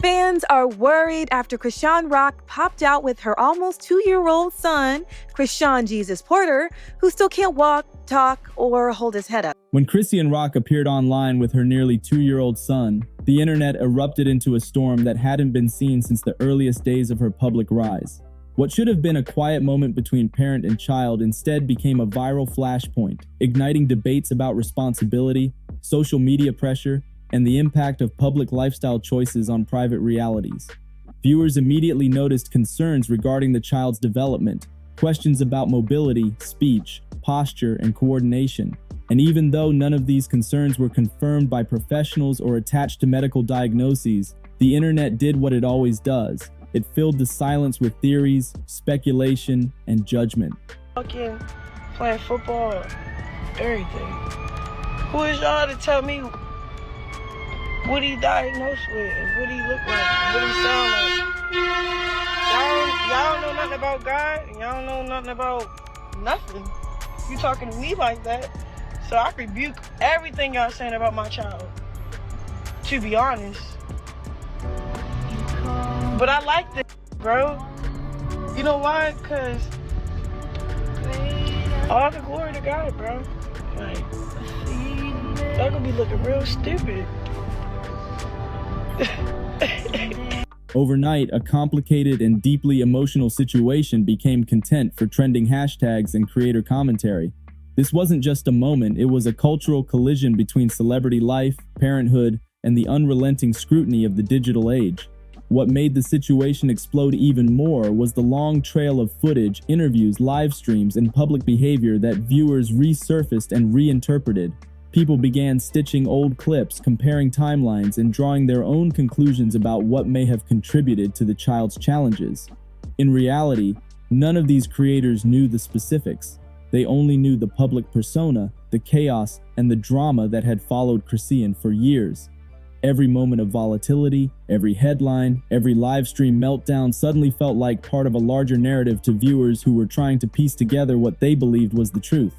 Fans are worried after Chrisean Rock popped out with her almost 2-year-old son, Chrisean Jesus Porter, who still can't walk, talk, or hold his head up. When Chrisean Rock appeared online with her nearly 2-year-old son, the internet erupted into a storm that hadn't been seen since the earliest days of her public rise. What should have been a quiet moment between parent and child instead became a viral flashpoint, igniting debates about responsibility, social media pressure, and the impact of public lifestyle choices on private realities. Viewers immediately noticed concerns regarding the child's development, questions about mobility, speech, posture, and coordination. And even though none of these concerns were confirmed by professionals or attached to medical diagnoses, the internet did what it always does. It filled the silence with theories, speculation, and judgment. Fucking playing football, everything. Who is y'all to tell me what he diagnosed with, and what he look like, what he sound like? Y'all don't know nothing about God, and y'all don't know nothing about nothing. You talking to me like that, so I rebuke everything y'all saying about my child, to be honest. But I like this, bro. You know why? Because all the glory to God, bro. Like, y'all gonna be looking real stupid. Overnight, a complicated and deeply emotional situation became content for trending hashtags and creator commentary. This wasn't just a moment, it was a cultural collision between celebrity life, parenthood, and the unrelenting scrutiny of the digital age. What made the situation explode even more was the long trail of footage, interviews, live streams, and public behavior that viewers resurfaced and reinterpreted. People began stitching old clips, comparing timelines, and drawing their own conclusions about what may have contributed to the child's challenges. In reality, none of these creators knew the specifics. They only knew the public persona, the chaos, and the drama that had followed Chrisean for years. Every moment of volatility, every headline, every live stream meltdown suddenly felt like part of a larger narrative to viewers who were trying to piece together what they believed was the truth.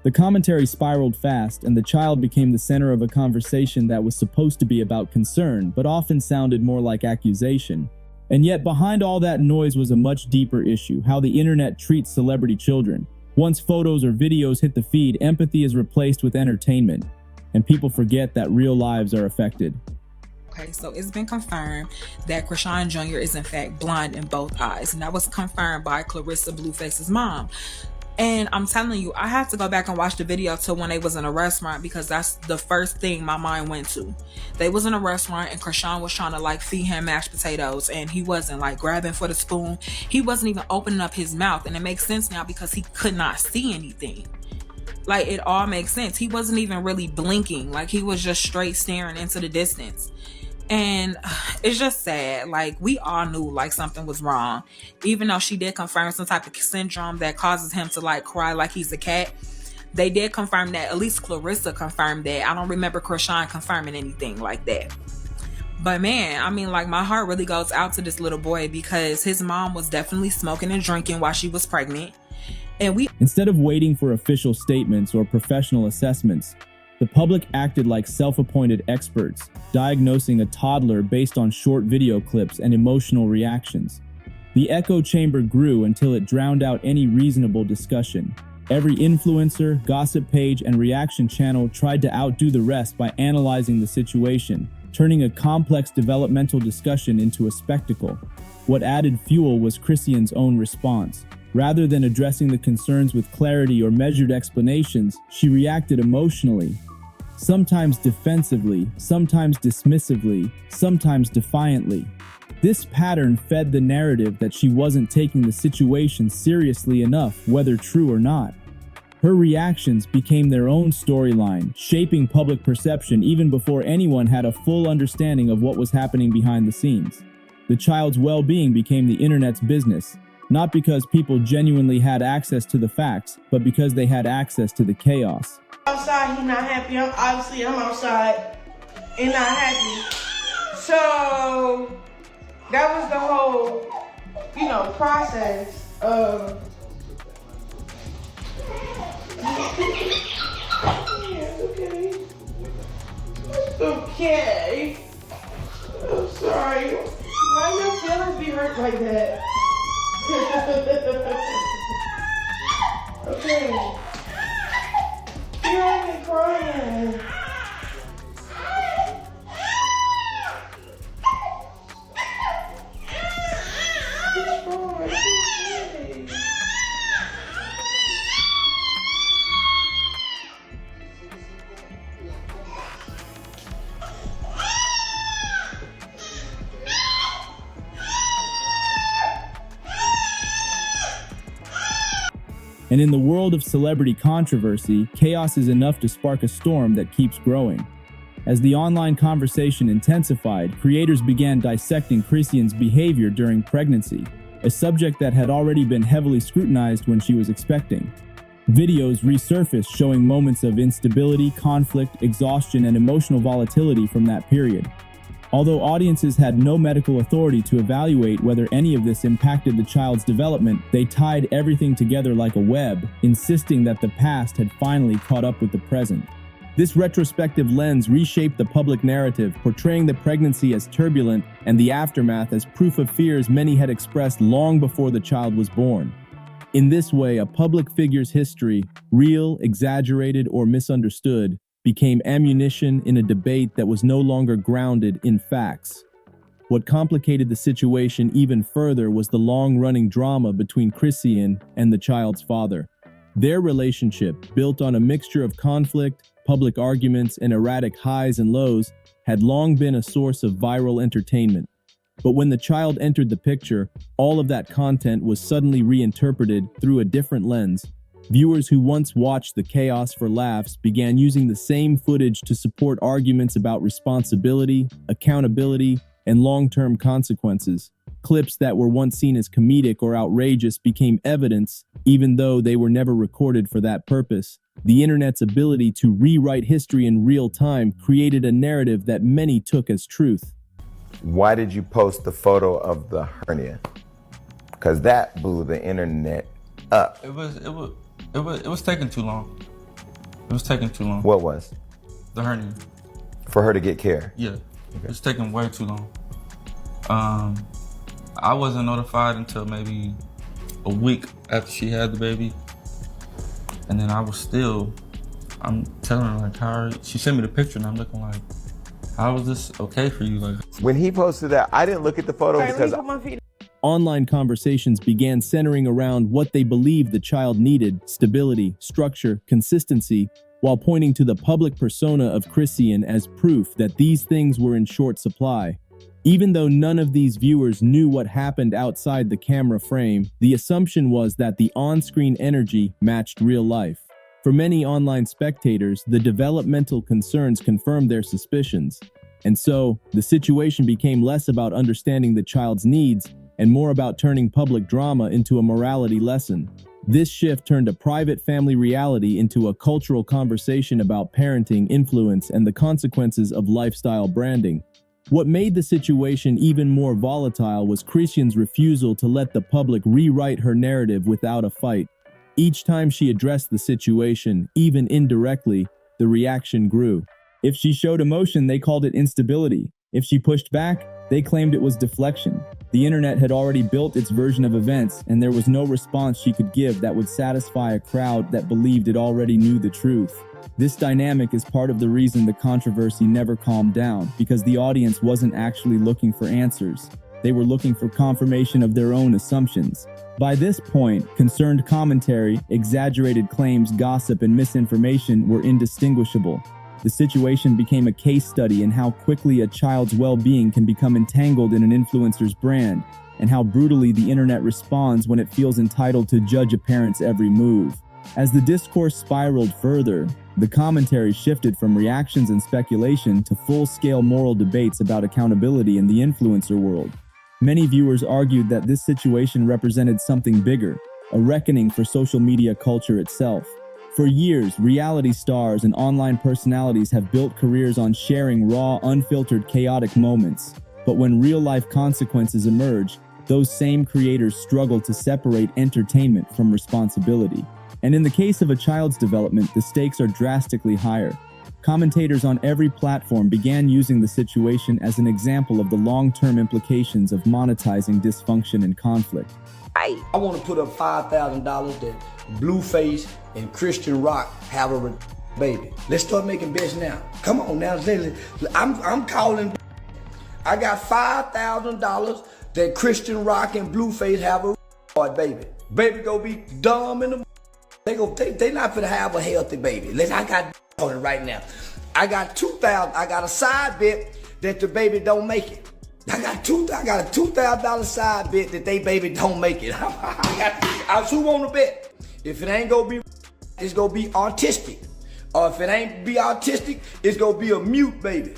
The commentary spiraled fast, and the child became the center of a conversation that was supposed to be about concern, but often sounded more like accusation. And yet, behind all that noise was a much deeper issue: how the internet treats celebrity children. Once photos or videos hit the feed, empathy is replaced with entertainment, and people forget that real lives are affected. Okay, so it's been confirmed that Chrisean Jr. is in fact blind in both eyes, and that was confirmed by Clarissa Blueface's mom. And I'm telling you, I had to go back and watch the video to when they was in a restaurant, because that's the first thing my mind went to. They was in a restaurant and Chrisean was trying to like feed him mashed potatoes, and he wasn't like grabbing for the spoon. He wasn't even opening up his mouth, and it makes sense now because he could not see anything. Like, it all makes sense. He wasn't even really blinking. Like, he was just straight staring into the distance. And it's just sad. Like, we all knew like something was wrong, even though she did confirm some type of syndrome that causes him to like cry like he's a cat. They did confirm that. At least Clarissa confirmed that. I don't remember Chrisean confirming anything like that. But man, I mean, like, my heart really goes out to this little boy, because his mom was definitely smoking and drinking while she was pregnant. And Instead of waiting for official statements or professional assessments, the public acted like self-appointed experts, diagnosing a toddler based on short video clips and emotional reactions. The echo chamber grew until it drowned out any reasonable discussion. Every influencer, gossip page, and reaction channel tried to outdo the rest by analyzing the situation, turning a complex developmental discussion into a spectacle. What added fuel was Chrisean's own response. Rather than addressing the concerns with clarity or measured explanations, she reacted emotionally. Sometimes defensively, sometimes dismissively, sometimes defiantly. This pattern fed the narrative that she wasn't taking the situation seriously enough, whether true or not. Her reactions became their own storyline, shaping public perception even before anyone had a full understanding of what was happening behind the scenes. The child's well-being became the internet's business, not because people genuinely had access to the facts, but because they had access to the chaos. Outside, he's not happy. Obviously, I'm outside and not happy. So that was the whole, process of. Okay. I'm sorry. like that. Okay. You ain't been crying. What's wrong? It's okay. And in the world of celebrity controversy, chaos is enough to spark a storm that keeps growing. As the online conversation intensified, creators began dissecting Chrisean's behavior during pregnancy, a subject that had already been heavily scrutinized when she was expecting. Videos resurfaced showing moments of instability, conflict, exhaustion, and emotional volatility from that period. Although audiences had no medical authority to evaluate whether any of this impacted the child's development, they tied everything together like a web, insisting that the past had finally caught up with the present. This retrospective lens reshaped the public narrative, portraying the pregnancy as turbulent and the aftermath as proof of fears many had expressed long before the child was born. In this way, a public figure's history, real, exaggerated, or misunderstood, became ammunition in a debate that was no longer grounded in facts. What complicated the situation even further was the long-running drama between Chrisean and the child's father. Their relationship, built on a mixture of conflict, public arguments, and erratic highs and lows, had long been a source of viral entertainment. But when the child entered the picture, all of that content was suddenly reinterpreted through a different lens. Viewers who once watched the chaos for laughs began using the same footage to support arguments about responsibility, accountability, and long-term consequences. Clips that were once seen as comedic or outrageous became evidence, even though they were never recorded for that purpose. The internet's ability to rewrite history in real time created a narrative that many took as truth. Why did you post the photo of the hernia? Because that blew the internet up. It was taking too long. It was taking too long. What was? The hernia. For her to get care? Yeah. Okay. It's taking way too long. I wasn't notified until maybe a week after she had the baby. And then I'm telling her like she sent me the picture and I'm looking like, how is this okay for you? Like, when he posted that, I didn't look at the photo because online conversations began centering around what they believed the child needed: stability, structure, consistency, while pointing to the public persona of Chrisean as proof that these things were in short supply. Even though none of these viewers knew what happened outside the camera frame, the assumption was that the on-screen energy matched real life. For many online spectators, the developmental concerns confirmed their suspicions. And so, the situation became less about understanding the child's needs and more about turning public drama into a morality lesson. This shift turned a private family reality into a cultural conversation about parenting, influence, and the consequences of lifestyle branding. What made the situation even more volatile was Chrisean's refusal to let the public rewrite her narrative without a fight. Each time she addressed the situation, even indirectly, the reaction grew. If she showed emotion, they called it instability. If she pushed back, they claimed it was deflection. The internet had already built its version of events, and there was no response she could give that would satisfy a crowd that believed it already knew the truth. This dynamic is part of the reason the controversy never calmed down, because the audience wasn't actually looking for answers. They were looking for confirmation of their own assumptions. By this point, concerned commentary, exaggerated claims, gossip, and misinformation were indistinguishable. The situation became a case study in how quickly a child's well-being can become entangled in an influencer's brand, and how brutally the internet responds when it feels entitled to judge a parent's every move. As the discourse spiraled further, the commentary shifted from reactions and speculation to full-scale moral debates about accountability in the influencer world. Many viewers argued that this situation represented something bigger, a reckoning for social media culture itself. For years, reality stars and online personalities have built careers on sharing raw, unfiltered, chaotic moments. But when real-life consequences emerge, those same creators struggle to separate entertainment from responsibility. And in the case of a child's development, the stakes are drastically higher. Commentators on every platform began using the situation as an example of the long-term implications of monetizing dysfunction and conflict. I want to put up $5,000 that Blueface and Christian Rock have a baby. Let's start making bets now. Come on now, I'm calling. I got $5,000 that Christian Rock and Blueface have a baby. Baby go be dumb in the. They not gonna have a healthy baby. I got on it right now. I got $2,000. I got a side bet that the baby don't make it. I got a $2,000 side bet that they baby don't make it. Who want to bet? If it ain't gonna be, it's gonna be artistic. Or if it ain't be artistic, it's gonna be a mute baby.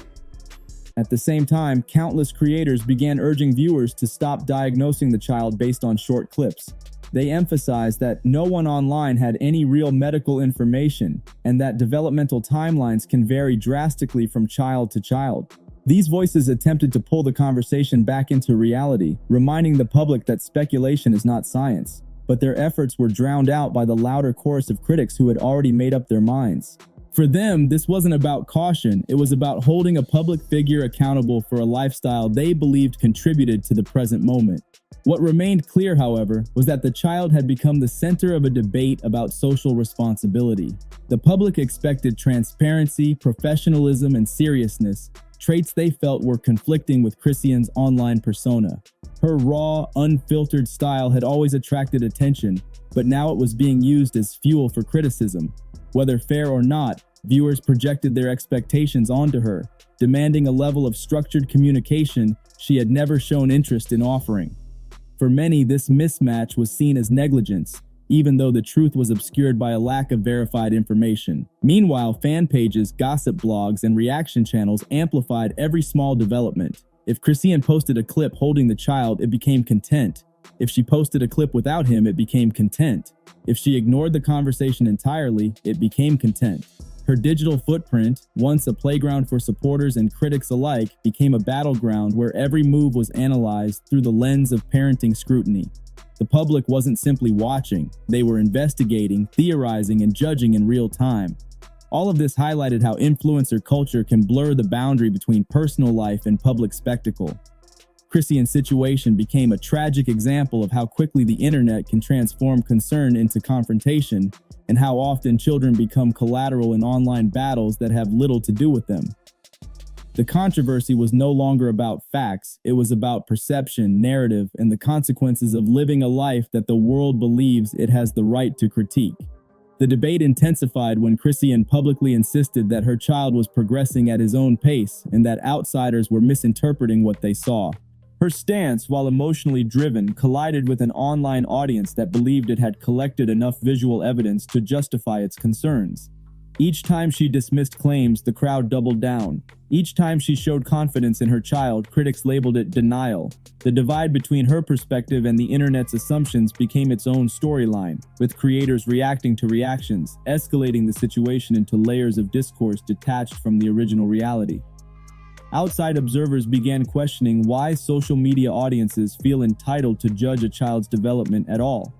At the same time, countless creators began urging viewers to stop diagnosing the child based on short clips. They emphasized that no one online had any real medical information and that developmental timelines can vary drastically from child to child. These voices attempted to pull the conversation back into reality, reminding the public that speculation is not science. But their efforts were drowned out by the louder chorus of critics who had already made up their minds. For them, this wasn't about caution, it was about holding a public figure accountable for a lifestyle they believed contributed to the present moment. What remained clear, however, was that the child had become the center of a debate about social responsibility. The public expected transparency, professionalism, and seriousness, traits they felt were conflicting with Chrisean's online persona. Her raw, unfiltered style had always attracted attention, but now it was being used as fuel for criticism. Whether fair or not, viewers projected their expectations onto her, demanding a level of structured communication she had never shown interest in offering. For many, this mismatch was seen as negligence, even though the truth was obscured by a lack of verified information. Meanwhile, fan pages, gossip blogs, and reaction channels amplified every small development. If Chrisean posted a clip holding the child, it became content. If she posted a clip without him, it became content. If she ignored the conversation entirely, it became content. Her digital footprint, once a playground for supporters and critics alike, became a battleground where every move was analyzed through the lens of parenting scrutiny. The public wasn't simply watching, they were investigating, theorizing, and judging in real time. All of this highlighted how influencer culture can blur the boundary between personal life and public spectacle. Chrisean's situation became a tragic example of how quickly the internet can transform concern into confrontation, and how often children become collateral in online battles that have little to do with them. The controversy was no longer about facts, it was about perception, narrative, and the consequences of living a life that the world believes it has the right to critique. The debate intensified when Chrisean publicly insisted that her child was progressing at his own pace and that outsiders were misinterpreting what they saw. Her stance, while emotionally driven, collided with an online audience that believed it had collected enough visual evidence to justify its concerns. Each time she dismissed claims, the crowd doubled down. Each time she showed confidence in her child, critics labeled it denial. The divide between her perspective and the internet's assumptions became its own storyline, with creators reacting to reactions, escalating the situation into layers of discourse detached from the original reality. Outside observers began questioning why social media audiences feel entitled to judge a child's development at all.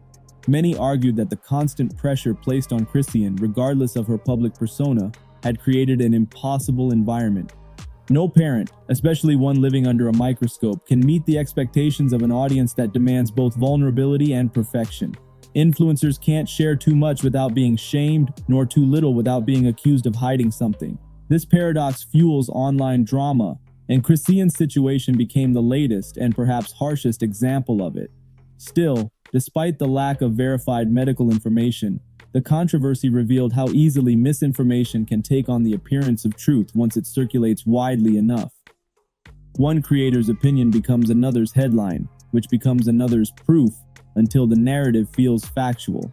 Many argued that the constant pressure placed on Chrisean, regardless of her public persona, had created an impossible environment. No parent, especially one living under a microscope, can meet the expectations of an audience that demands both vulnerability and perfection. Influencers can't share too much without being shamed, nor too little without being accused of hiding something. This paradox fuels online drama, and Chrisean's situation became the latest and perhaps harshest example of it. Still, despite the lack of verified medical information, the controversy revealed how easily misinformation can take on the appearance of truth once it circulates widely enough. One creator's opinion becomes another's headline, which becomes another's proof, until the narrative feels factual.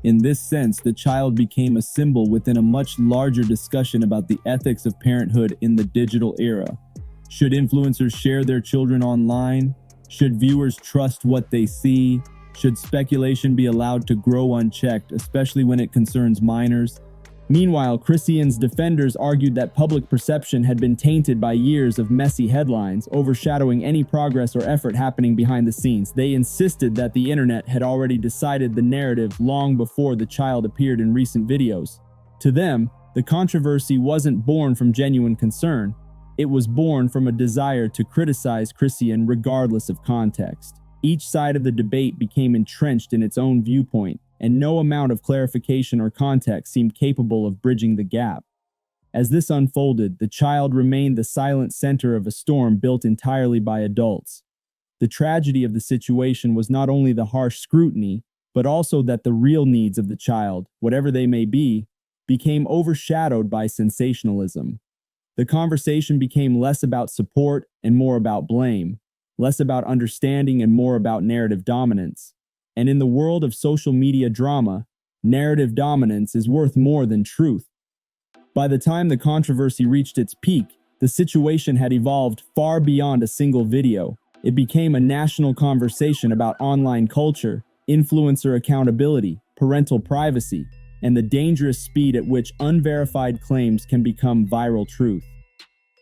In this sense, the child became a symbol within a much larger discussion about the ethics of parenthood in the digital era. Should influencers share their children online? Should viewers trust what they see? Should speculation be allowed to grow unchecked, especially when it concerns minors? Meanwhile, Chrisean's defenders argued that public perception had been tainted by years of messy headlines, overshadowing any progress or effort happening behind the scenes. They insisted that the internet had already decided the narrative long before the child appeared in recent videos. To them, The controversy wasn't born from genuine concern. It was born from a desire to criticize Chrisean regardless of context. Each side of the debate became entrenched in its own viewpoint, and no amount of clarification or context seemed capable of bridging the gap. As this unfolded, the child remained the silent center of a storm built entirely by adults. The tragedy of the situation was not only the harsh scrutiny, but also that the real needs of the child, whatever they may be, became overshadowed by sensationalism. The conversation became less about support and more about blame, less about understanding and more about narrative dominance. And in the world of social media drama, narrative dominance is worth more than truth. By the time the controversy reached its peak, the situation had evolved far beyond a single video. It became a national conversation about online culture, influencer accountability, parental privacy, and the dangerous speed at which unverified claims can become viral truth.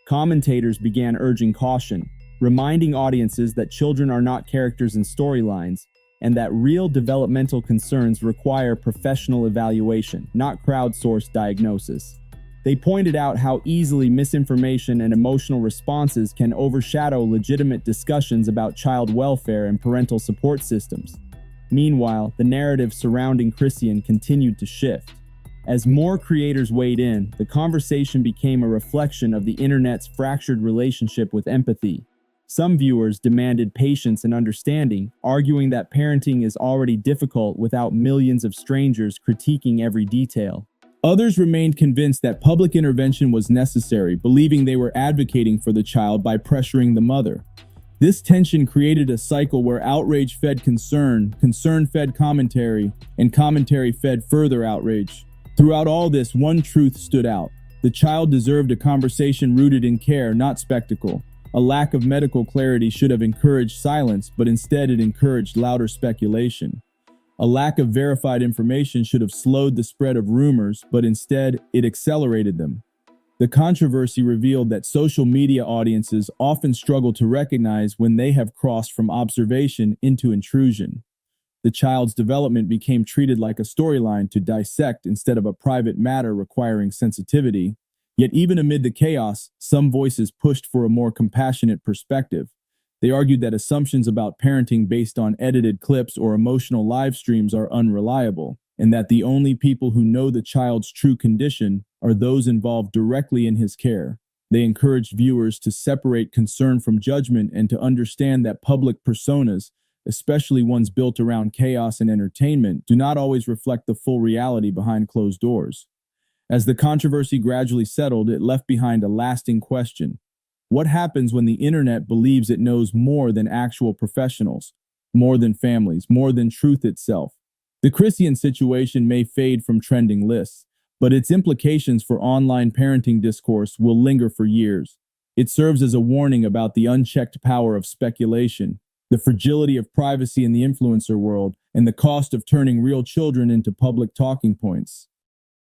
Commentators began urging caution, reminding audiences that children are not characters in storylines, and that real developmental concerns require professional evaluation, not crowdsourced diagnosis. They pointed out how easily misinformation and emotional responses can overshadow legitimate discussions about child welfare and parental support systems. Meanwhile, the narrative surrounding Chrisean continued to shift. As more creators weighed in, the conversation became a reflection of the internet's fractured relationship with empathy. Some viewers demanded patience and understanding, arguing that parenting is already difficult without millions of strangers critiquing every detail. Others remained convinced that public intervention was necessary, believing they were advocating for the child by pressuring the mother. This tension created a cycle where outrage fed concern, concern fed commentary, and commentary fed further outrage. Throughout all this, one truth stood out. The child deserved a conversation rooted in care, not spectacle. A lack of medical clarity should have encouraged silence, but instead it encouraged louder speculation. A lack of verified information should have slowed the spread of rumors, but instead it accelerated them. The controversy revealed that social media audiences often struggle to recognize when they have crossed from observation into intrusion. The child's development became treated like a storyline to dissect instead of a private matter requiring sensitivity. Yet even amid the chaos, some voices pushed for a more compassionate perspective. They argued that assumptions about parenting based on edited clips or emotional live streams are unreliable, and that the only people who know the child's true condition are those involved directly in his care. They encouraged viewers to separate concern from judgment and to understand that public personas, especially ones built around chaos and entertainment, do not always reflect the full reality behind closed doors. As the controversy gradually settled, it left behind a lasting question. What happens when the internet believes it knows more than actual professionals, more than families, more than truth itself? The Chrisean situation may fade from trending lists, but its implications for online parenting discourse will linger for years. It serves as a warning about the unchecked power of speculation, the fragility of privacy in the influencer world, and the cost of turning real children into public talking points.